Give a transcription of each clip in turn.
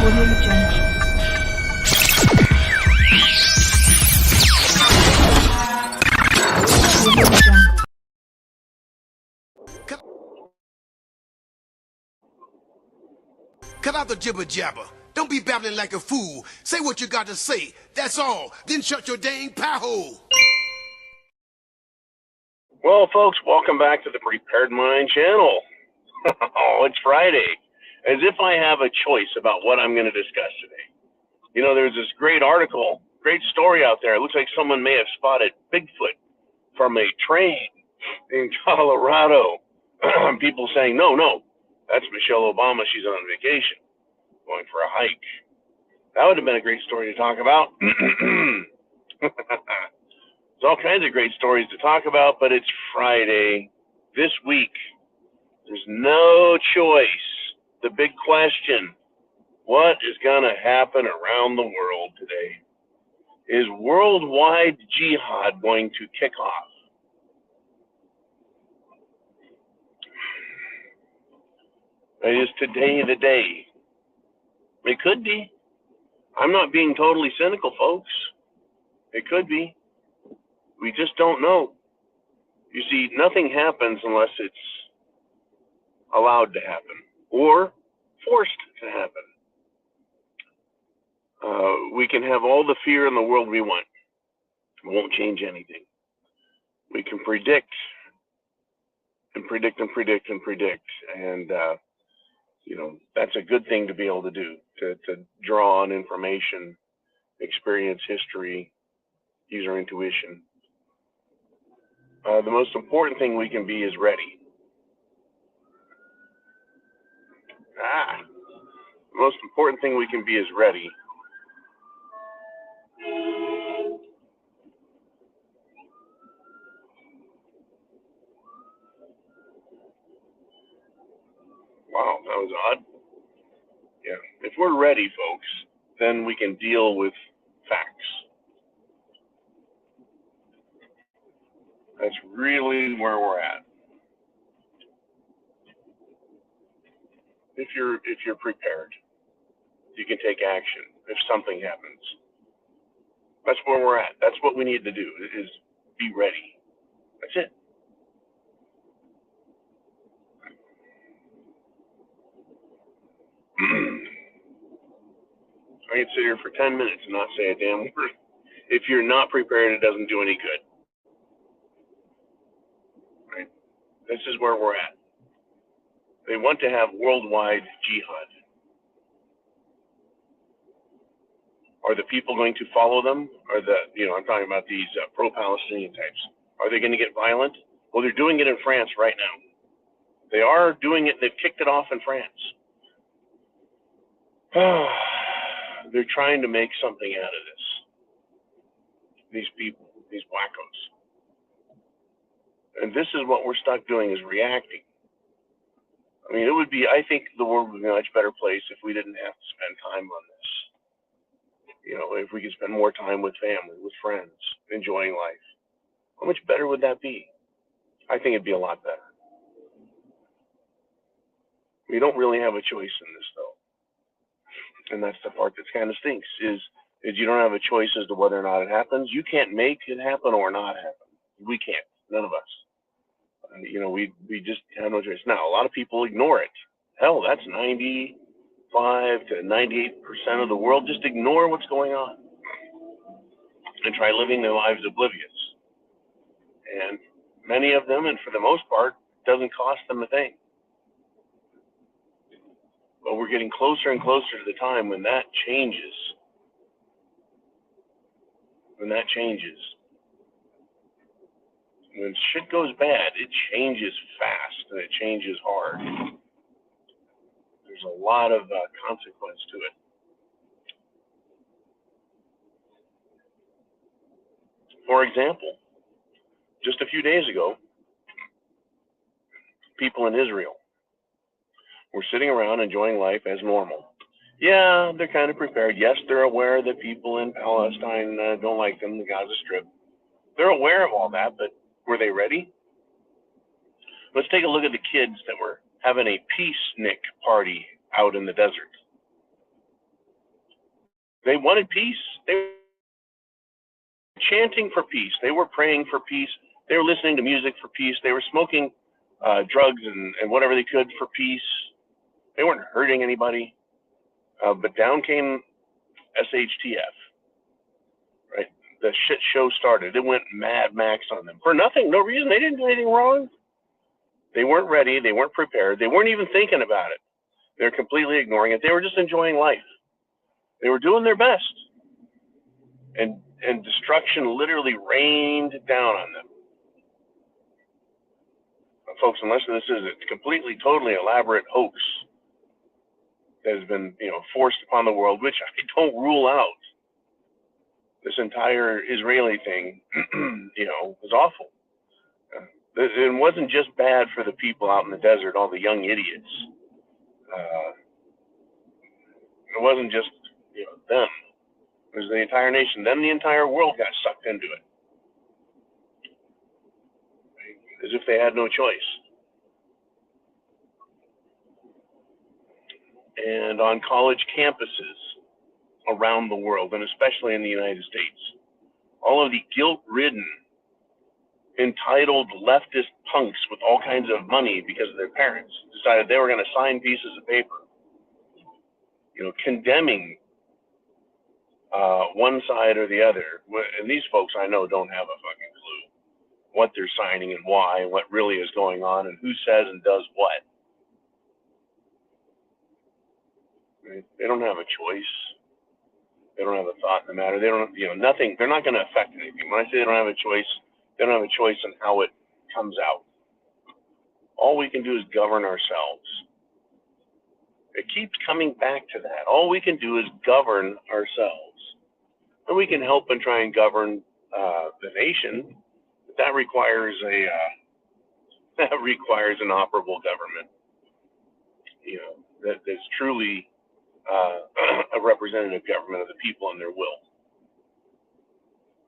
Cut out the jibber jabber. Don't be babbling like a fool. Say what you got to say. That's all. Then shut your dang pie hole. Well, folks, welcome back to the Prepared Mind channel. Oh, it's Friday. As if I have a choice about what I'm going to discuss today. You know, there's this great article, great story out there. It looks like someone may have spotted Bigfoot from a train in Colorado. People saying, no, that's Michelle Obama. She's on vacation, going for a hike. That would have been a great story to talk about. There's all kinds of great stories to talk about, but it's Friday. This week, there's no choice. The big question, what is going to happen around the world today? Is worldwide jihad going to kick off? Is today the day? It could be. I'm not being totally cynical, folks. It could be. We just don't know. You see, nothing happens unless it's allowed to happen or forced to happen. We can have all the fear in the world we want. It won't change anything. We can predict and predict and predict and predict. And, that's a good thing to be able to do, to draw on information, experience history, use our intuition. The most important thing we can be is ready. The most important thing we can be is ready. Wow, that was odd. Yeah, if we're ready, folks, then we can deal with facts. That's really where we're at. If you're prepared, you can take action if something happens. That's where we're at. That's what we need to do, is be ready. That's it. I can sit here for 10 minutes and not say a damn word. If you're not prepared, it doesn't do any good. Right? This is where we're at. They want to have worldwide jihad. Are the people going to follow them? I'm talking about these pro-Palestinian types. Are they going to get violent? Well, they're doing it in France right now. They are doing it. They've kicked it off in France. They're trying to make something out of this. These people, these wackos. And this is what we're stuck doing, is reacting. I mean, I think the world would be a much better place if we didn't have to spend time on this. If we could spend more time with family, with friends, enjoying life. How much better would that be? I think it'd be a lot better. We don't really have a choice in this, though. And that's the part that kind of stinks, is you don't have a choice as to whether or not it happens. You can't make it happen or not happen. We can't. None of us. We just have no choice. Now, a lot of people ignore it. Hell, that's 95 to 98% of the world just ignore what's going on and try living their lives oblivious. And many of them, and for the most part, doesn't cost them a thing. But we're getting closer and closer to the time when that changes. When shit goes bad, it changes fast and it changes hard. There's a lot of consequence to it. For example, just a few days ago, people in Israel were sitting around enjoying life as normal. Yeah, they're kind of prepared. Yes, they're aware that people in Palestine don't like them, the Gaza Strip. They're aware of all that, but were they ready? Let's take a look at the kids that were having a peacenik party out in the desert. They wanted peace. They were chanting for peace. They were praying for peace. They were listening to music for peace. They were smoking drugs and whatever they could for peace. They weren't hurting anybody. But down came SHTF, right? The shit show started. It went Mad Max on them for nothing, no reason. They didn't do anything wrong. They weren't ready. They weren't prepared. They weren't even thinking about it. They were completely ignoring it. They were just enjoying life. They were doing their best. And destruction literally rained down on them. Folks, unless this is a completely, totally elaborate hoax that has been, forced upon the world, which I don't rule out. This entire Israeli thing, was awful. It wasn't just bad for the people out in the desert, all the young idiots. It wasn't just, them. It was the entire nation. Then the entire world got sucked into it, as if they had no choice. And on college campuses around the world, and especially in the United States, all of the guilt-ridden, entitled leftist punks with all kinds of money because of their parents decided they were going to sign pieces of paper, condemning one side or the other. And these folks I know don't have a fucking clue what they're signing and why, and what really is going on, and who says and does what. Right? They don't have a choice. They don't have a thought in the matter. They don't, nothing. They're not going to affect anything. When I say they don't have a choice, they don't have a choice in how it comes out. All we can do is govern ourselves. It keeps coming back to that. All we can do is govern ourselves. And we can help and try and govern the nation. But that requires an operable government. That's truly a representative government of the people and their will.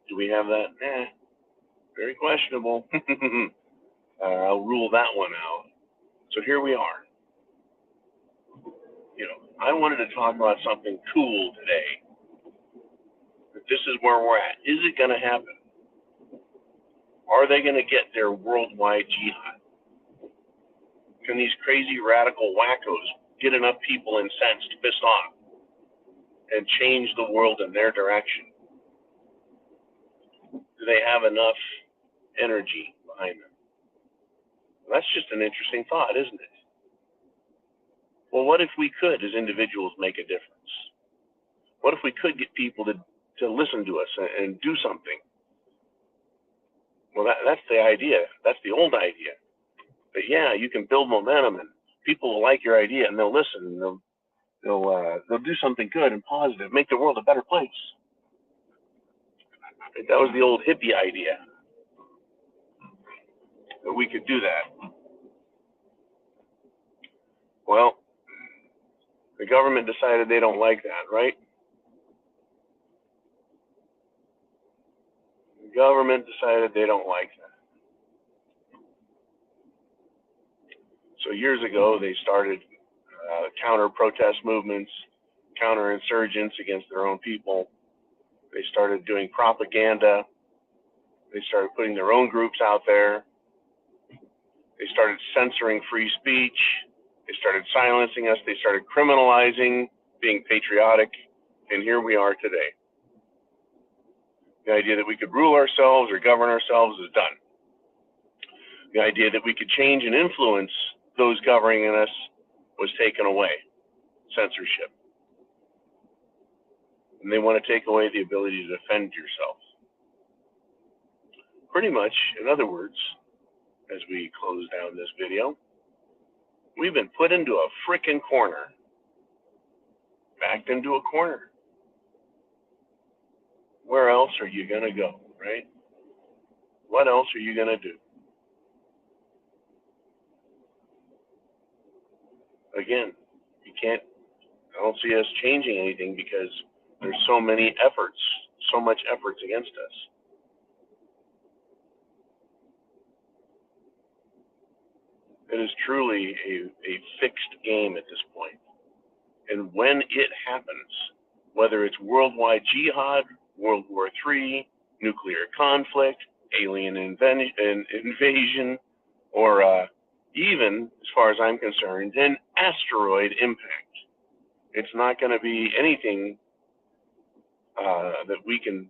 Do we have that? Very questionable. I'll rule that one out. So here we are. I wanted to talk about something cool today. But this is where we're at. Is it going to happen? Are they going to get their worldwide jihad? Can these crazy radical wackos get enough people incensed, pissed off, and change the world in their direction? Do they have enough energy behind them? Well, that's just an interesting thought, isn't it? Well, what if we could, as individuals, make a difference? What if we could get people to listen to us and do something? Well, that's the idea. That's the old idea. But yeah, you can build momentum, and people will like your idea, and they'll listen, and they'll do something good and positive, make the world a better place. That was the old hippie idea, that we could do that. Well, the government decided they don't like that, right? The government decided they don't like that. So years ago, they started counter-protest movements, counter-insurgents against their own people. They started doing propaganda. They started putting their own groups out there. They started censoring free speech. They started silencing us. They started criminalizing being patriotic. And here we are today. The idea that we could rule ourselves or govern ourselves is done. The idea that we could change and influence those governing us was taken away. Censorship. And they want to take away the ability to defend yourself. Pretty much, in other words, as we close down this video, we've been put into a frickin' corner. Backed into a corner. Where else are you going to go, right? What else are you going to do? Again, I don't see us changing anything because there's so much efforts against us. It is truly a fixed game at this point. And when it happens, whether it's worldwide jihad, World War III, nuclear conflict, alien invasion, or even, as far as I'm concerned, an asteroid impact. It's not going to be anything that we can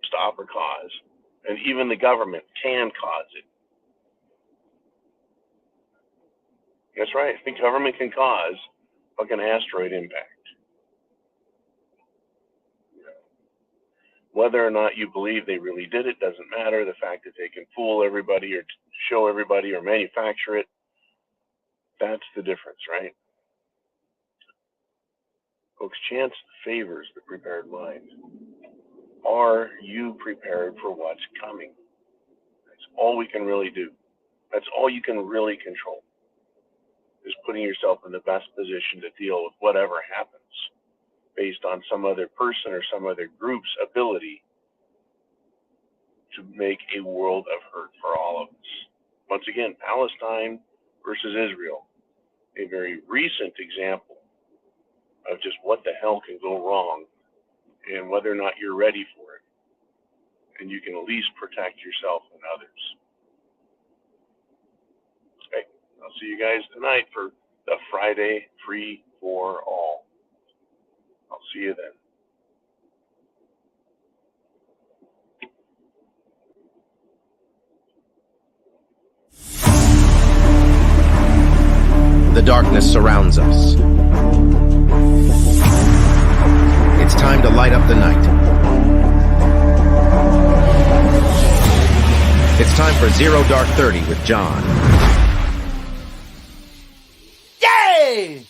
stop or cause, and even the government can cause it. That's right, the government can cause fucking asteroid impact. Whether or not you believe they really did it doesn't matter. The fact that they can fool everybody or show everybody or manufacture it, that's the difference, right? Folks, chance favors the prepared mind. Are you prepared for what's coming? That's all we can really do. That's all you can really control, is putting yourself in the best position to deal with whatever happens, based on some other person or some other group's ability to make a world of hurt for all of us. Once again, Palestine versus Israel, a very recent example of just what the hell can go wrong and whether or not you're ready for it. And you can at least protect yourself and others. Okay, I'll see you guys tonight for the Friday Free for All. I'll see you then. The darkness surrounds us. It's time to light up the night. It's time for Zero Dark 30 with John. Yay!